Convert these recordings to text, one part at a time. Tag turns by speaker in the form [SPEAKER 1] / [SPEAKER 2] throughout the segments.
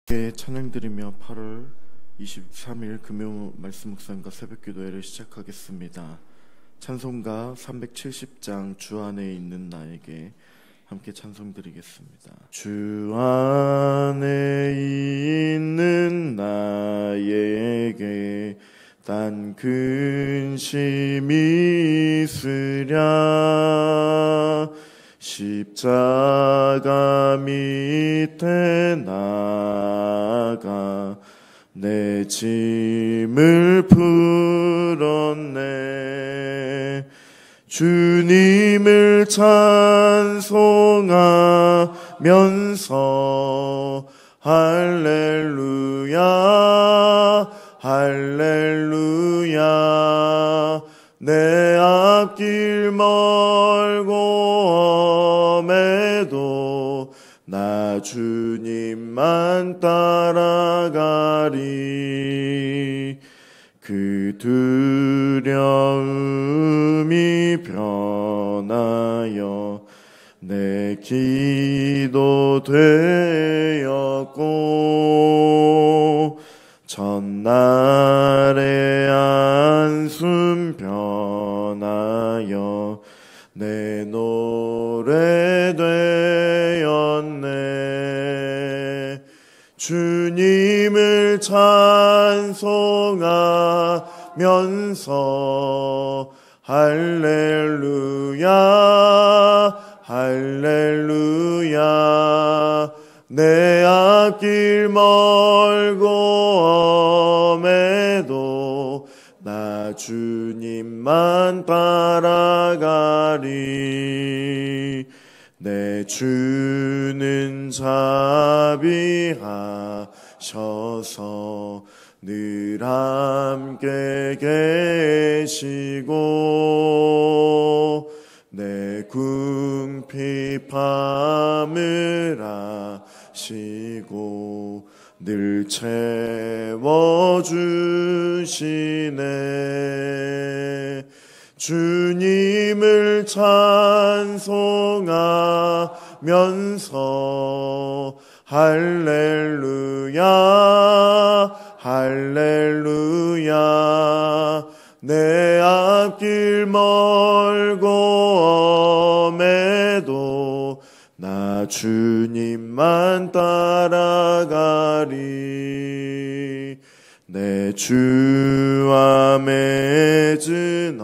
[SPEAKER 1] 찬양드리며 8월 23일 금요 말씀 묵상과 새벽기도회를 시작하겠습니다. 찬송가 370장 주 안에 있는 나에게 함께 찬송드리겠습니다. 주 안에 있는 나에게 딴 근심이 있으랴. 십자가 밑에 나가 내 짐을 풀었네. 주님을 찬송하면서 할렐루야 할렐루야. 내 앞길 멀고 험해도 나 주님만 따라가리. 그 두려움이 변하여 내 기도 되었고 전날의 안숨 변하여 내 노래 되었네. 주님을 찬송하면서 할렐루야 할렐루야. 내 앞길 멀고 험해도 나 주님만 따라가리. 내 주는 자비하셔서 늘 함께 계시고 내 궁핍함을 아시고 늘 채워주시네. 주님을 찬송하면서 할렐루야 할렐루야. 내 앞길 멀고 험해도 나 주님만 따라가리. 내 주와 맺은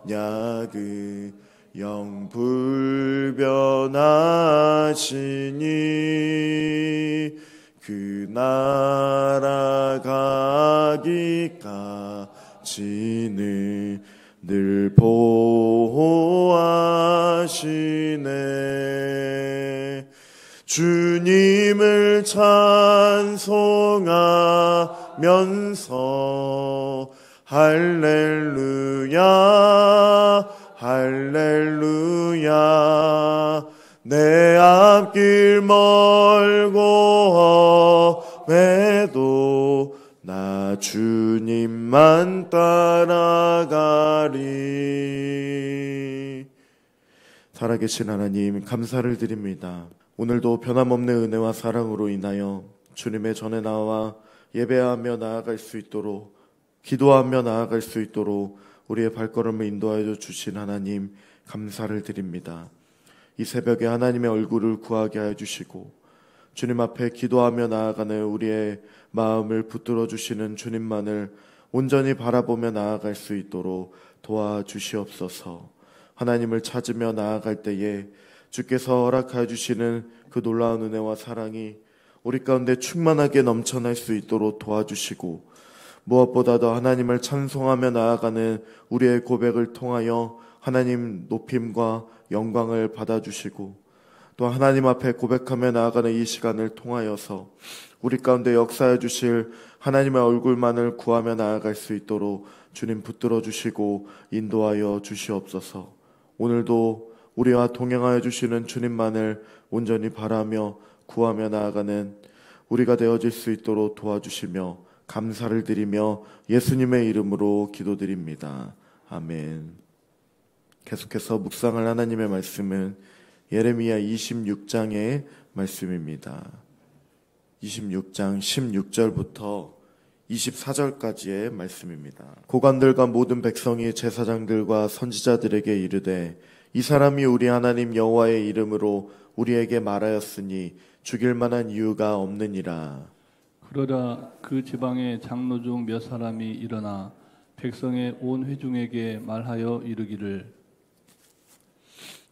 [SPEAKER 1] 언약을 영불변하시니 그 날아가기까지는 늘 보호하시네. 주님을 찬송하면서 할렐루야 할렐루야. 내 앞길 멀고 험해도 나 주님만 따라가리. 살아계신 하나님, 감사를 드립니다. 오늘도 변함없는 은혜와 사랑으로 인하여 주님의 전에 나와 예배하며 나아갈 수 있도록, 기도하며 나아갈 수 있도록 우리의 발걸음을 인도하여 주신 하나님, 감사를 드립니다. 이 새벽에 하나님의 얼굴을 구하게 하여 주시고 주님 앞에 기도하며 나아가는 우리의 마음을 붙들어 주시는 주님만을 온전히 바라보며 나아갈 수 있도록 도와주시옵소서. 하나님을 찾으며 나아갈 때에 주께서 허락하여 주시는 그 놀라운 은혜와 사랑이 우리 가운데 충만하게 넘쳐날 수 있도록 도와주시고, 무엇보다도 하나님을 찬송하며 나아가는 우리의 고백을 통하여 하나님 높임과 영광을 받아주시고, 또 하나님 앞에 고백하며 나아가는 이 시간을 통하여서 우리 가운데 역사해 주실 하나님의 얼굴만을 구하며 나아갈 수 있도록 주님 붙들어 주시고 인도하여 주시옵소서. 오늘도 우리와 동행하여 주시는 주님만을 온전히 바라며 구하며 나아가는 우리가 되어질 수 있도록 도와주시며 감사를 드리며 예수님의 이름으로 기도드립니다. 아멘. 계속해서 묵상할 하나님의 말씀은 예레미야 26장의 말씀입니다. 26장 16절부터 24절까지의 말씀입니다. 고관들과 모든 백성이 제사장들과 선지자들에게 이르되 이 사람이 우리 하나님 여호와의 이름으로 우리에게 말하였으니 죽일 만한 이유가 없느니라.
[SPEAKER 2] 그러자 그 지방의 장로 중 몇 사람이 일어나 백성의 온 회중에게 말하여 이르기를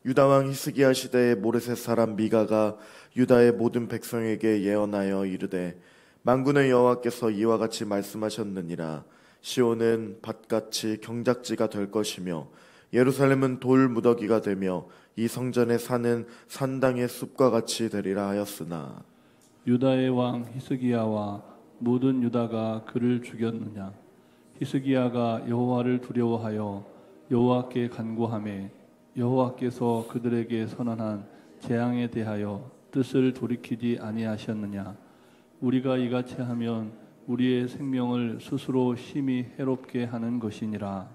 [SPEAKER 1] 유다 왕 히스기야 시대의 모레셋 사람 미가가 유다의 모든 백성에게 예언하여 이르되 만군의 여호와께서 이와 같이 말씀하셨느니라. 시온은 밭같이 경작지가 될 것이며 예루살렘은 돌 무더기가 되며 이 성전에 사는 산당의 숲과 같이 되리라 하였으나
[SPEAKER 2] 유다의 왕 히스기야와 모든 유다가 그를 죽였느냐. 히스기야가 여호와를 두려워하여 여호와께 간구하매 여호와께서 그들에게 선언한 재앙에 대하여 뜻을 돌이키지 아니하셨느냐. 우리가 이같이 하면 우리의 생명을 스스로 심히 해롭게 하는 것이니라.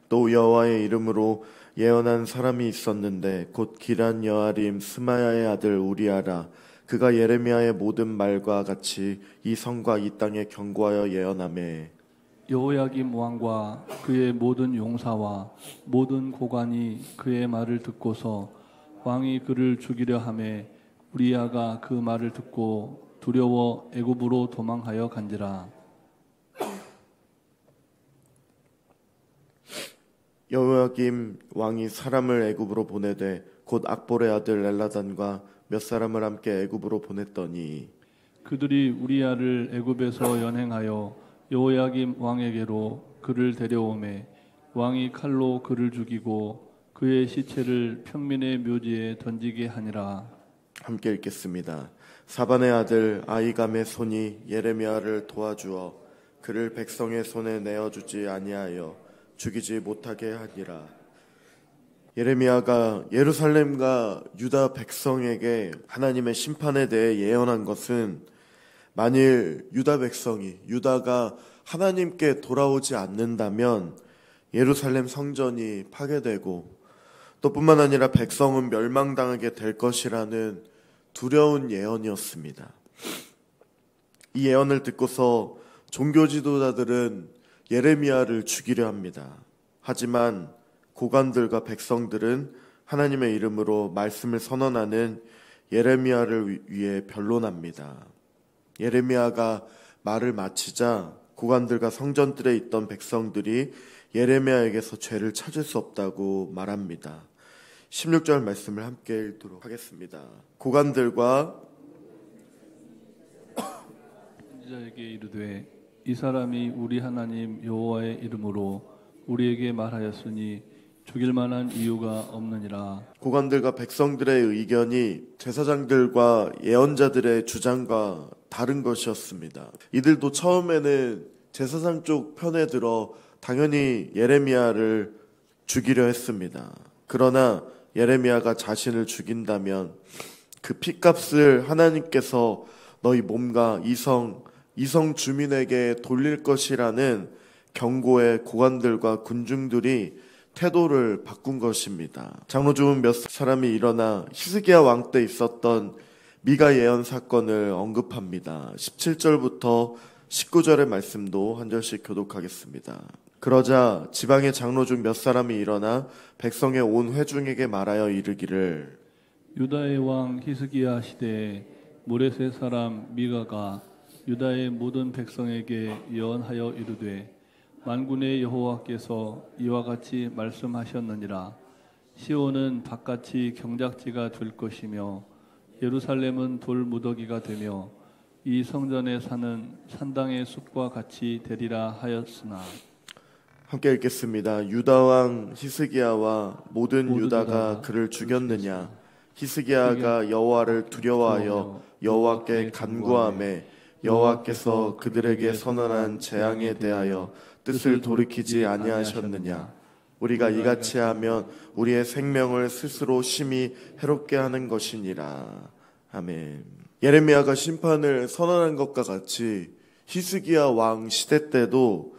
[SPEAKER 1] 또 여호와의 이름으로 예언한 사람이 있었는데 곧 기란 여아림 스마야의 아들 우리아라. 그가 예레미야의 모든 말과 같이 이 성과 이 땅에 경고하여 예언하매
[SPEAKER 2] 여호야김 왕과 그의 모든 용사와 모든 고관이 그의 말을 듣고서 왕이 그를 죽이려 하매 우리아가 그 말을 듣고 두려워 애굽으로 도망하여 간지라.
[SPEAKER 1] 여호야김 왕이 사람을 애굽으로 보내되 곧 악볼의 아들 엘라단과 몇 사람을 함께 애굽으로 보냈더니
[SPEAKER 2] 그들이 우리아를 애굽에서 연행하여 여호야김 왕에게로 그를 데려오매 왕이 칼로 그를 죽이고 그의 시체를 평민의 묘지에 던지게 하니라.
[SPEAKER 1] 함께 읽겠습니다. 사반의 아들 아이감의 손이 예레미야를 도와주어 그를 백성의 손에 내어주지 아니하여 죽이지 못하게 하니라. 예레미야가 예루살렘과 유다 백성에게 하나님의 심판에 대해 예언한 것은 만일 유다 백성이 유다가 하나님께 돌아오지 않는다면 예루살렘 성전이 파괴되고 또 뿐만 아니라 백성은 멸망당하게 될 것이라는 두려운 예언이었습니다. 이 예언을 듣고서 종교 지도자들은 예레미야를 죽이려 합니다. 하지만 고관들과 백성들은 하나님의 이름으로 말씀을 선언하는 예레미야를 위해 변론합니다. 예레미야가 말을 마치자 고관들과 성전들에 있던 백성들이 예레미야에게서 죄를 찾을 수 없다고 말합니다. 16절 말씀을 함께 읽도록 하겠습니다. 고관들과
[SPEAKER 2] 선지자에게 이르되 이 사람이 우리 하나님 여호와의 이름으로 우리에게 말하였으니 죽일 만한 이유가 없느니라.
[SPEAKER 1] 고관들과 백성들의 의견이 제사장들과 예언자들의 주장과 다른 것이었습니다. 이들도 처음에는 제사장 쪽 편에 들어 당연히 예레미야를 죽이려 했습니다. 그러나 예레미야가 자신을 죽인다면 그 핏값을 하나님께서 너희 몸과 이성 주민에게 돌릴 것이라는 경고에 고관들과 군중들이 태도를 바꾼 것입니다. 장로 중 몇 사람이 일어나 히스기야 왕 때 있었던 미가 예언 사건을 언급합니다. 17절부터 19절의 말씀도 한 절씩 교독하겠습니다. 그러자 지방의 장로 중 몇 사람이 일어나 백성의 온 회중에게 말하여 이르기를
[SPEAKER 2] 유다의 왕 히스기야 시대에 모레셋 사람 미가가 유다의 모든 백성에게 예언하여 이르되 만군의 여호와께서 이와 같이 말씀하셨느니라. 시온은 밭같이 경작지가 될 것이며 예루살렘은 돌 무더기가 되며 이 성전에 사는 산당의 숲과 같이 되리라 하였으나.
[SPEAKER 1] 함께 읽겠습니다. 유다 왕 히스기야와 모든 유다가 그를 죽였느냐. 히스기야가 여호와를 두려워하여 여호와께 간구하매 여호와께서 그들에게 선언한 재앙에 대하여 뜻을 돌이키지 아니하셨느냐. 우리가 이같이 하면 우리의 생명을 스스로 심히 해롭게 하는 것이니라. 아멘. 예레미야가 심판을 선언한 것과 같이 히스기야 왕 시대 때도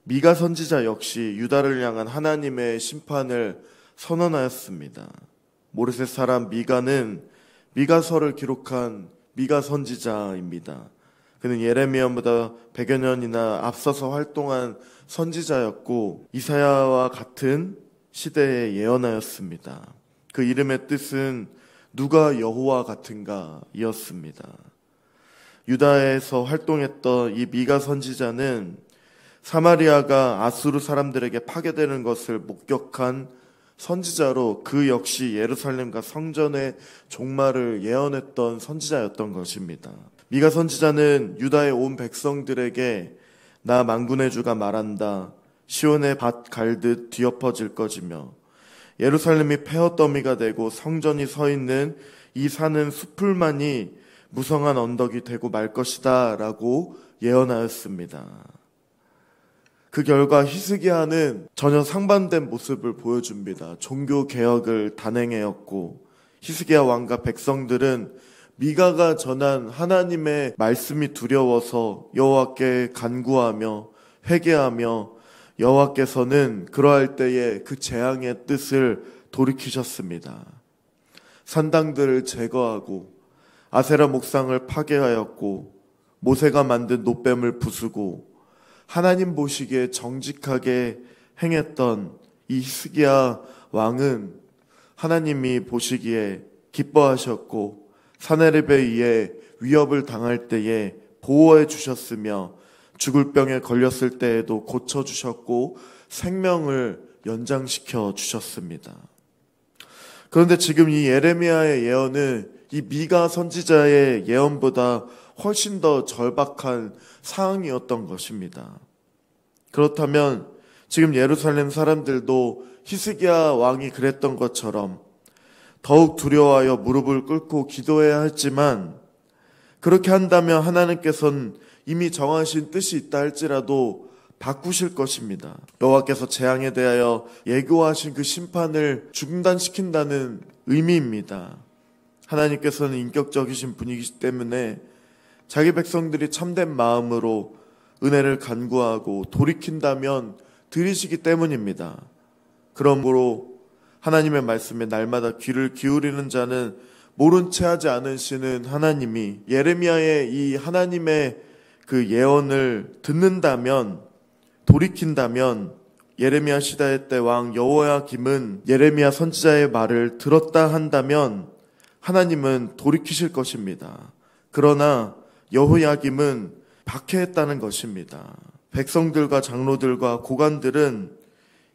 [SPEAKER 1] 미가 선지자 역시 유다를 향한 하나님의 심판을 선언하였습니다. 모레셋 사람 미가는 미가서를 기록한 미가 선지자입니다. 그는 예레미야보다 100여 년이나 앞서서 활동한 선지자였고 이사야와 같은 시대에 예언하였습니다. 그 이름의 뜻은 누가 여호와 같은가 이었습니다. 유다에서 활동했던 이 미가 선지자는 사마리아가 아수르 사람들에게 파괴되는 것을 목격한 선지자로 그 역시 예루살렘과 성전의 종말을 예언했던 선지자였던 것입니다. 미가 선지자는 유다의 온 백성들에게 나 만군의 주가 말한다. 시온의 밭 갈듯 뒤엎어질 것이며 예루살렘이 폐허더미가 되고 성전이 서 있는 이 산은 숲풀만이 무성한 언덕이 되고 말 것이다 라고 예언하였습니다. 그 결과 히스기야는 전혀 상반된 모습을 보여줍니다. 종교 개혁을 단행하였고 히스기야 왕과 백성들은 미가가 전한 하나님의 말씀이 두려워서 여호와께 간구하며 회개하며 여호와께서는 그러할 때에 그 재앙의 뜻을 돌이키셨습니다. 산당들을 제거하고 아세라 목상을 파괴하였고 모세가 만든 놋뱀을 부수고 하나님 보시기에 정직하게 행했던 이 히스기야 왕은 하나님이 보시기에 기뻐하셨고 사네립에 의해 위협을 당할 때에 보호해 주셨으며 죽을 병에 걸렸을 때에도 고쳐주셨고 생명을 연장시켜 주셨습니다. 그런데 지금 이 예레미야의 예언은 이 미가 선지자의 예언보다 훨씬 더 절박한 상황이었던 것입니다. 그렇다면 지금 예루살렘 사람들도 히스기야 왕이 그랬던 것처럼 더욱 두려워하여 무릎을 꿇고 기도해야 했지만 그렇게 한다면 하나님께서는 이미 정하신 뜻이 있다 할지라도 바꾸실 것입니다. 여호와께서 재앙에 대하여 예고하신 그 심판을 중단시킨다는 의미입니다. 하나님께서는 인격적이신 분이기 때문에 자기 백성들이 참된 마음으로 은혜를 간구하고 돌이킨다면 들으시기 때문입니다. 그러므로 하나님의 말씀에 날마다 귀를 기울이는 자는 모른 채 하지 않으시는 하나님이 예레미야의 이 하나님의 그 예언을 듣는다면 돌이킨다면 예레미야 시대 때 왕 여호야김은 예레미야 선지자의 말을 들었다 한다면 하나님은 돌이키실 것입니다. 그러나 여호야김은 박해했다는 것입니다. 백성들과 장로들과 고관들은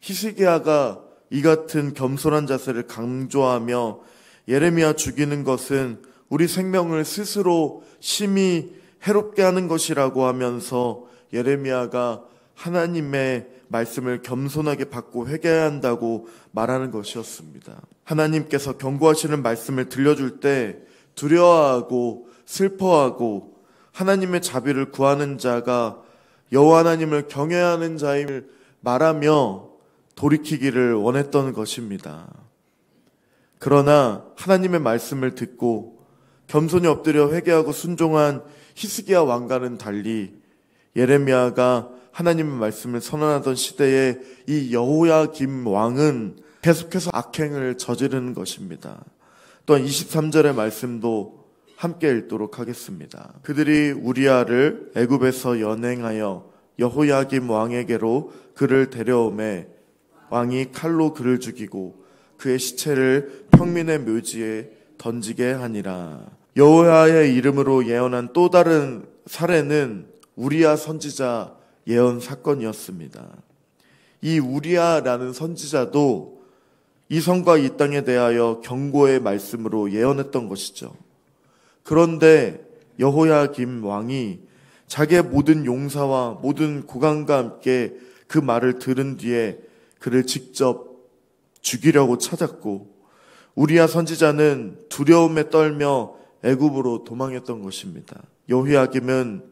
[SPEAKER 1] 히스기야가 이 같은 겸손한 자세를 강조하며 예레미야 죽이는 것은 우리 생명을 스스로 심히 해롭게 하는 것이라고 하면서 예레미야가 하나님의 말씀을 겸손하게 받고 회개해야 한다고 말하는 것이었습니다. 하나님께서 경고하시는 말씀을 들려줄 때 두려워하고 슬퍼하고 하나님의 자비를 구하는 자가 여호와 하나님을 경외하는 자임을 말하며 돌이키기를 원했던 것입니다. 그러나 하나님의 말씀을 듣고 겸손히 엎드려 회개하고 순종한 히스기야 왕과는 달리 예레미야가 하나님의 말씀을 선언하던 시대에 이 여호야김 왕은 계속해서 악행을 저지르는 것입니다. 또한 23절의 말씀도 함께 읽도록 하겠습니다. 그들이 우리야를 애굽에서 연행하여 여호야김 왕에게로 그를 데려오매 왕이 칼로 그를 죽이고 그의 시체를 평민의 묘지에 던지게 하니라. 여호야의 이름으로 예언한 또 다른 사례는 우리야 선지자 예언 사건이었습니다. 이 우리야라는 선지자도 이 성과 이 땅에 대하여 경고의 말씀으로 예언했던 것이죠. 그런데 여호야김 왕이 자기의 모든 용사와 모든 고관과 함께 그 말을 들은 뒤에 그를 직접 죽이려고 찾았고 우리야 선지자는 두려움에 떨며 애굽으로 도망했던 것입니다. 여호야김은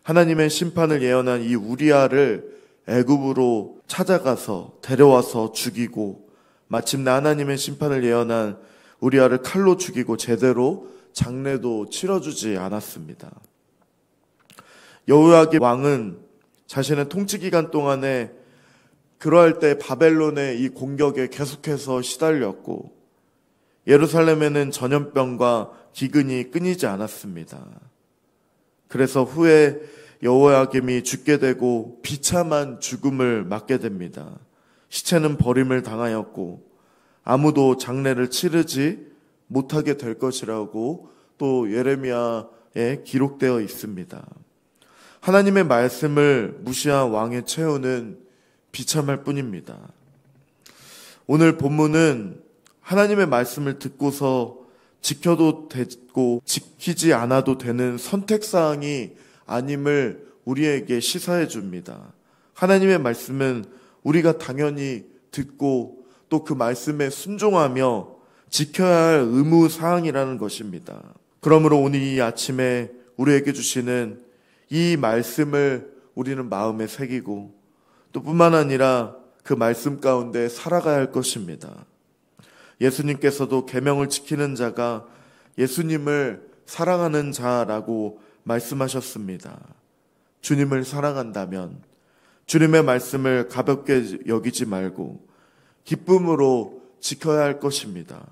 [SPEAKER 1] 하나님의 심판을 예언한 이 우리야를 애굽으로 찾아가서 데려와서 죽이고 마침내 하나님의 심판을 예언한 우리야를 칼로 죽이고 제대로 장례도 치러주지 않았습니다. 여호야김 왕은 자신의 통치 기간 동안에 그러할 때 바벨론의 이 공격에 계속해서 시달렸고 예루살렘에는 전염병과 기근이 끊이지 않았습니다. 그래서 후에 여호야김이 죽게 되고 비참한 죽음을 맞게 됩니다. 시체는 버림을 당하였고 아무도 장례를 치르지 못하게 될 것이라고 또 예레미야에 기록되어 있습니다. 하나님의 말씀을 무시한 왕의 최후는 비참할 뿐입니다. 오늘 본문은 하나님의 말씀을 듣고서 지켜도 되고 지키지 않아도 되는 선택사항이 아님을 우리에게 시사해 줍니다. 하나님의 말씀은 우리가 당연히 듣고 또 그 말씀에 순종하며 지켜야 할 의무사항이라는 것입니다. 그러므로 오늘 이 아침에 우리에게 주시는 이 말씀을 우리는 마음에 새기고 또 뿐만 아니라 그 말씀 가운데 살아가야 할 것입니다. 예수님께서도 계명을 지키는 자가 예수님을 사랑하는 자라고 말씀하셨습니다. 주님을 사랑한다면 주님의 말씀을 가볍게 여기지 말고 기쁨으로 지켜야 할 것입니다.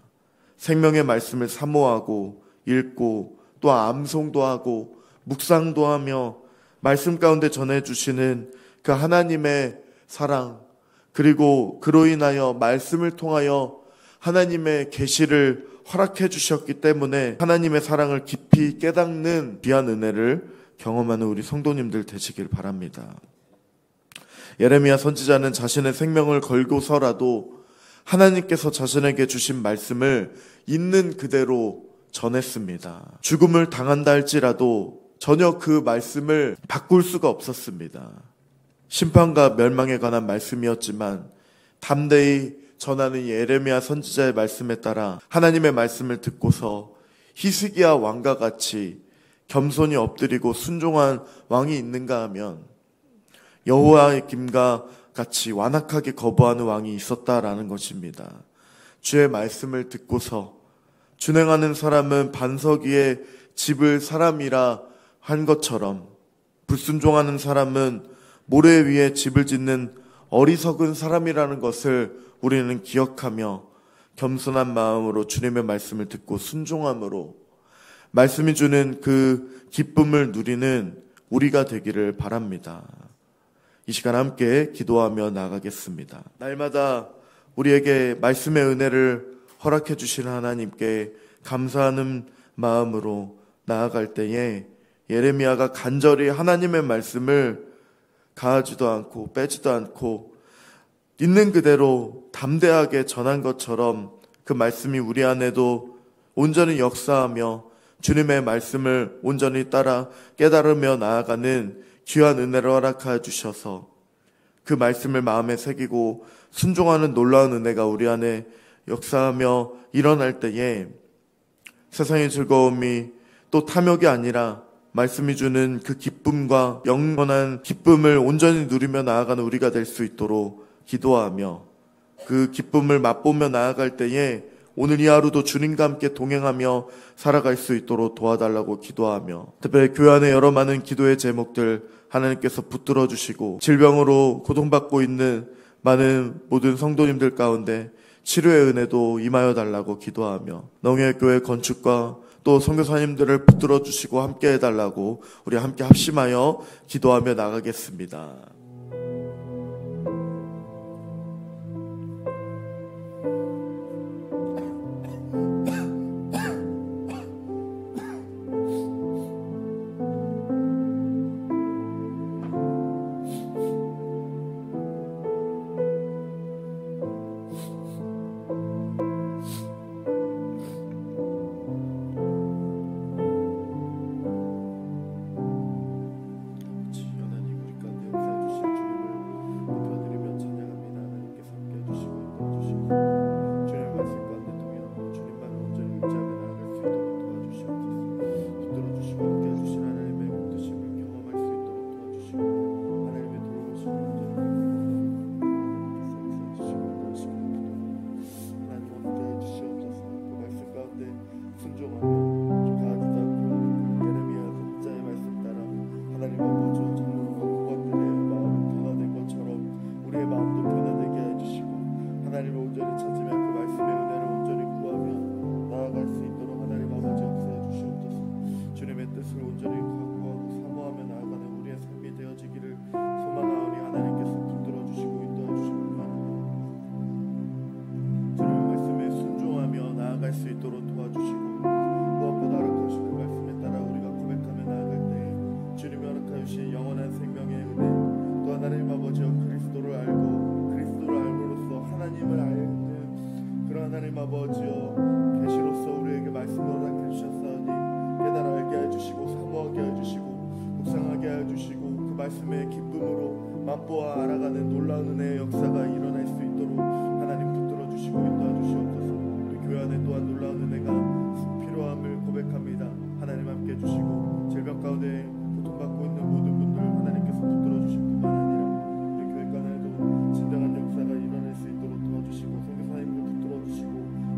[SPEAKER 1] 생명의 말씀을 사모하고 읽고 또 암송도 하고 묵상도 하며 말씀 가운데 전해주시는 그 하나님의 사랑, 그리고 그로 인하여 말씀을 통하여 하나님의 계시를 허락해 주셨기 때문에 하나님의 사랑을 깊이 깨닫는 귀한 은혜를 경험하는 우리 성도님들 되시길 바랍니다. 예레미야 선지자는 자신의 생명을 걸고서라도 하나님께서 자신에게 주신 말씀을 있는 그대로 전했습니다. 죽음을 당한다 할지라도 전혀 그 말씀을 바꿀 수가 없었습니다. 심판과 멸망에 관한 말씀이었지만 담대히 전하는 예레미야 선지자의 말씀에 따라 하나님의 말씀을 듣고서 히스기야 왕과 같이 겸손히 엎드리고 순종한 왕이 있는가 하면 여호야김과 같이 완악하게 거부하는 왕이 있었다라는 것입니다. 주의 말씀을 듣고서 준행하는 사람은 반석 위에 집을 사람이라 한 것처럼 불순종하는 사람은 모래 위에 집을 짓는 어리석은 사람이라는 것을 우리는 기억하며 겸손한 마음으로 주님의 말씀을 듣고 순종함으로 말씀이 주는 그 기쁨을 누리는 우리가 되기를 바랍니다. 이 시간 함께 기도하며 나가겠습니다. 날마다 우리에게 말씀의 은혜를 허락해 주신 하나님께 감사하는 마음으로 나아갈 때에 예레미야가 간절히 하나님의 말씀을 가하지도 않고 빼지도 않고 있는 그대로 담대하게 전한 것처럼 그 말씀이 우리 안에도 온전히 역사하며 주님의 말씀을 온전히 따라 깨달으며 나아가는 귀한 은혜를 허락하여 주셔서 그 말씀을 마음에 새기고 순종하는 놀라운 은혜가 우리 안에 역사하며 일어날 때에 세상의 즐거움이 또 탐욕이 아니라 말씀이 주는 그 기쁨과 영원한 기쁨을 온전히 누리며 나아가는 우리가 될 수 있도록 기도하며 그 기쁨을 맛보며 나아갈 때에 오늘 이 하루도 주님과 함께 동행하며 살아갈 수 있도록 도와달라고 기도하며 특별히 교회 안에 여러 많은 기도의 제목들 하나님께서 붙들어 주시고 질병으로 고통받고 있는 많은 모든 성도님들 가운데 치료의 은혜도 임하여 달라고 기도하며 농해교회 건축과 또 선교사님들을 붙들어 주시고 함께 해달라고 우리 함께 합심하여 기도하며 나가겠습니다. 하나님 우리 가운데 역사해 주시고 하나님 아버지여 그리스도를 알고 그리스도를 알므로써 하나님을 알는 그런 하나님 아버지여 계시로서 우리에게 말씀을 허락해 주셨사오니 깨달아 알게 해주시고 사모하게 해주시고 묵상하게 해주시고 그 말씀의 기쁨으로 맛보아 알아가는 놀라운 은혜의 역사가 일어날 수 있도록 하나님 붙들어 주시고 인도해 주시옵소서. 우리 교회 안에 또한 놀라운 은혜가 필요함을 고백합니다. 하나님 함께 해주시고 질병 가운데 고통받고 있는 모든 분들 하나님께서 붙들어 주실 뿐만 아니라 우리 교회 안에도 진정한 역사가 일어날 수 있도록 도와주시고 선교사님을 붙들어 주시고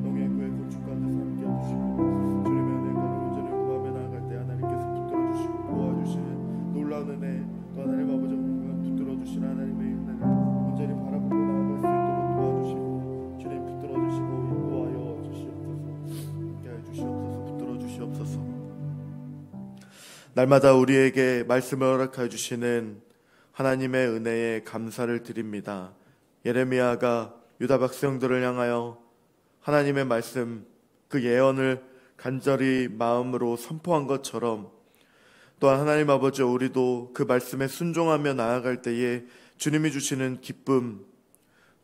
[SPEAKER 1] 영의 교회 건축 가운데서 함께 해주시고 주님의 은혜가 온전히 구하며 나아갈 때 하나님께서 붙들어 주시고 도와주시는 놀라운 은혜 또 하나님 아버지 붙들어 주시는 하나님의 은혜를 온전히 바라보고 나아갈 수 있도록 도와주시고 주님 붙들어 주시고 인도하여 주시옵소서. 함께 해 주시옵소서. 붙들어 주시옵소서. 날마다 우리에게 말씀을 허락해 주시는 하나님의 은혜에 감사를 드립니다. 예레미야가 유다 백성들을 향하여 하나님의 말씀 그 예언을 간절히 마음으로 선포한 것처럼 또한 하나님 아버지 우리도 그 말씀에 순종하며 나아갈 때에 주님이 주시는 기쁨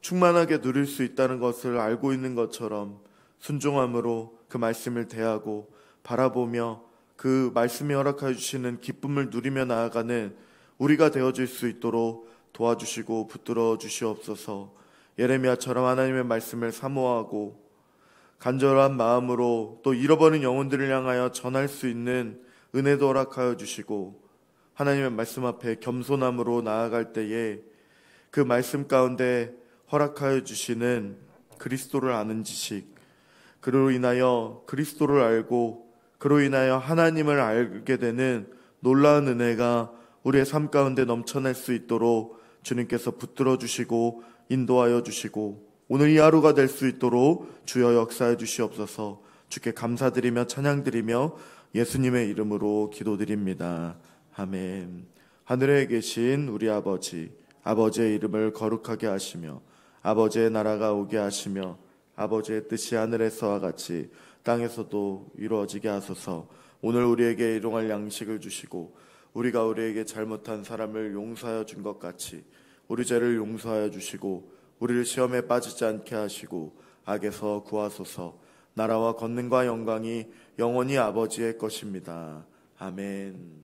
[SPEAKER 1] 충만하게 누릴 수 있다는 것을 알고 있는 것처럼 순종함으로 그 말씀을 대하고 바라보며 그 말씀이 허락해 주시는 기쁨을 누리며 나아가는 우리가 되어질 수 있도록 도와주시고 붙들어 주시옵소서. 예레미야처럼 하나님의 말씀을 사모하고 간절한 마음으로 또 잃어버린 영혼들을 향하여 전할 수 있는 은혜도 허락하여 주시고 하나님의 말씀 앞에 겸손함으로 나아갈 때에 그 말씀 가운데 허락하여 주시는 그리스도를 아는 지식 그로 인하여 그리스도를 알고 그로 인하여 하나님을 알게 되는 놀라운 은혜가 우리의 삶 가운데 넘쳐날 수 있도록 주님께서 붙들어 주시고 인도하여 주시고 오늘 이 하루가 될 수 있도록 주여 역사해 주시옵소서. 주께 감사드리며 찬양드리며 예수님의 이름으로 기도드립니다. 아멘. 하늘에 계신 우리 아버지, 아버지의 이름을 거룩하게 하시며 아버지의 나라가 오게 하시며 아버지의 뜻이 하늘에서와 같이 땅에서도 이루어지게 하소서. 오늘 우리에게 일용할 양식을 주시고 우리가 우리에게 잘못한 사람을 용서하여 준 것 같이 우리 죄를 용서하여 주시고 우리를 시험에 빠지지 않게 하시고 악에서 구하소서. 나라와 권능과 영광이 영원히 아버지의 것입니다. 아멘.